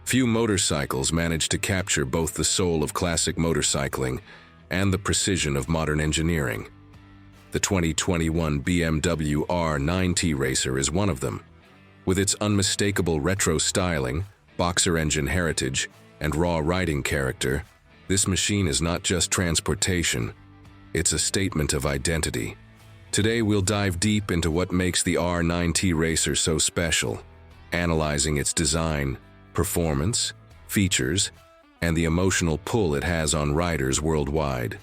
Few motorcycles manage to capture both the soul of classic motorcycling and the precision of modern engineering. The 2021 BMW R nineT racer is one of them. With its unmistakable retro styling, boxer engine heritage, and raw riding character, this machine is not just transportation, it's a statement of identity. Today we'll dive deep into what makes the R nineT racer so special, analyzing its design, performance, features, and the emotional pull it has on riders worldwide.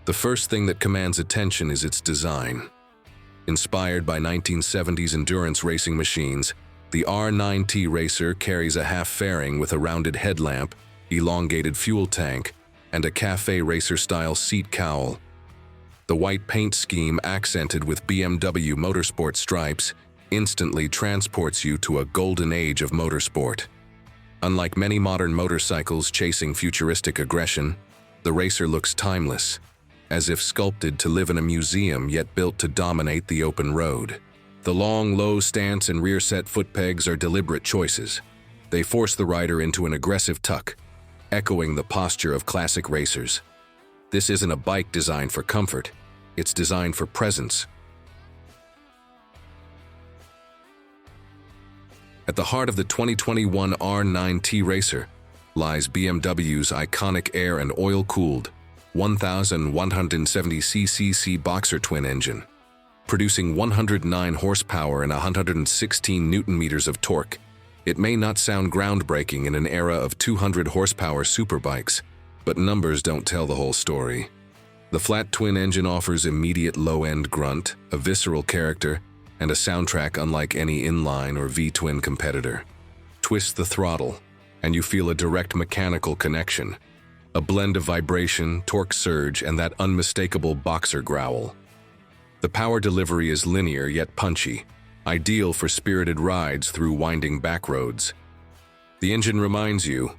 The first thing that commands attention is its design. Inspired by 1970s endurance racing machines, the R nineT racer carries a half fairing with a rounded headlamp, elongated fuel tank, and a cafe racer-style seat cowl. The white paint scheme, accented with BMW motorsport stripes, instantly transports you to a golden age of motorsport. Unlike many modern motorcycles chasing futuristic aggression, the racer looks timeless, as if sculpted to live in a museum yet built to dominate the open road. The long, low stance and rear-set foot pegs are deliberate choices. They force the rider into an aggressive tuck, echoing the posture of classic racers. This isn't a bike designed for comfort, it's designed for presence. At the heart of the 2021 R nineT racer lies BMW's iconic air and oil-cooled 1,170cc boxer twin engine. Producing 109 horsepower and 116 Newton-meters of torque, it may not sound groundbreaking in an era of 200 horsepower superbikes, but numbers don't tell the whole story. The flat twin engine offers immediate low-end grunt, a visceral character, and a soundtrack unlike any inline or V-twin competitor. Twist the throttle, and you feel a direct mechanical connection. A blend of vibration, torque surge, and that unmistakable boxer growl. The power delivery is linear yet punchy, ideal for spirited rides through winding back roads. The engine reminds you,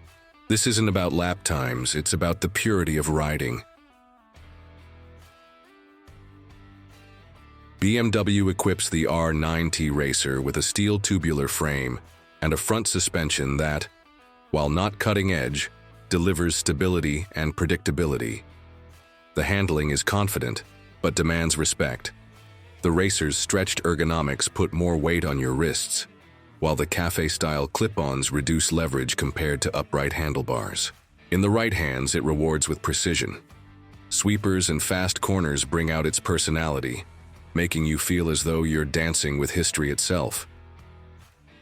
this isn't about lap times, it's about the purity of riding. BMW equips the R nineT racer with a steel tubular frame and a front suspension that, while not cutting edge, delivers stability and predictability. The handling is confident, but demands respect. The racer's stretched ergonomics put more weight on your wrists, while the cafe-style clip-ons reduce leverage compared to upright handlebars. In the right hands, it rewards with precision. Sweepers and fast corners bring out its personality, making you feel as though you're dancing with history itself.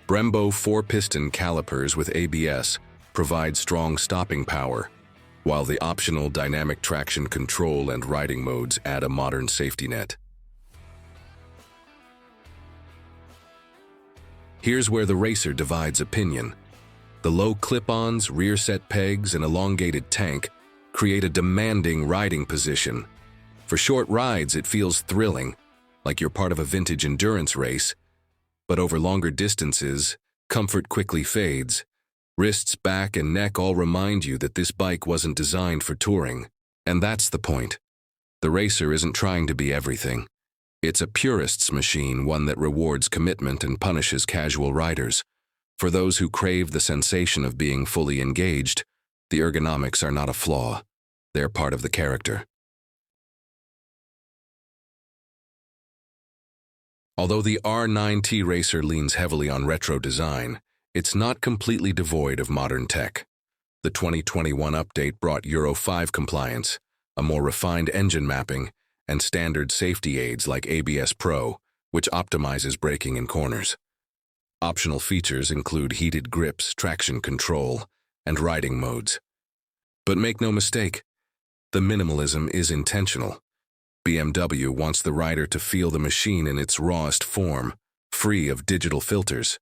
Brembo 4-piston calipers with ABS provide strong stopping power, while the optional dynamic traction control and riding modes add a modern safety net. Here's where the racer divides opinion. The low clip-ons, rear-set pegs, and elongated tank create a demanding riding position. For short rides, it feels thrilling, like you're part of a vintage endurance race, but over longer distances, comfort quickly fades. Wrists, back, and neck all remind you that this bike wasn't designed for touring. And that's the point. The racer isn't trying to be everything. It's a purist's machine, one that rewards commitment and punishes casual riders. For those who crave the sensation of being fully engaged, the ergonomics are not a flaw. They're part of the character. Although the R nineT racer leans heavily on retro design, it's not completely devoid of modern tech. The 2021 update brought Euro 5 compliance, a more refined engine mapping, and standard safety aids like ABS Pro, which optimizes braking in corners. Optional features include heated grips, traction control, and riding modes. But make no mistake, the minimalism is intentional. BMW wants the rider to feel the machine in its rawest form, free of digital filters.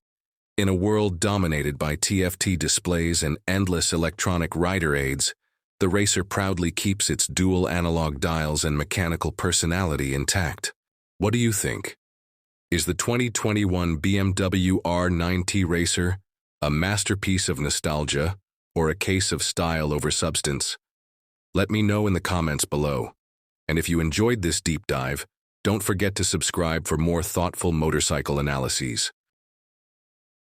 In a world dominated by TFT displays and endless electronic rider aids, the racer proudly keeps its dual analog dials and mechanical personality intact. What do you think? Is the 2021 BMW R nineT racer a masterpiece of nostalgia or a case of style over substance? Let me know in the comments below. And if you enjoyed this deep dive, Don't forget to subscribe for more thoughtful motorcycle analyses.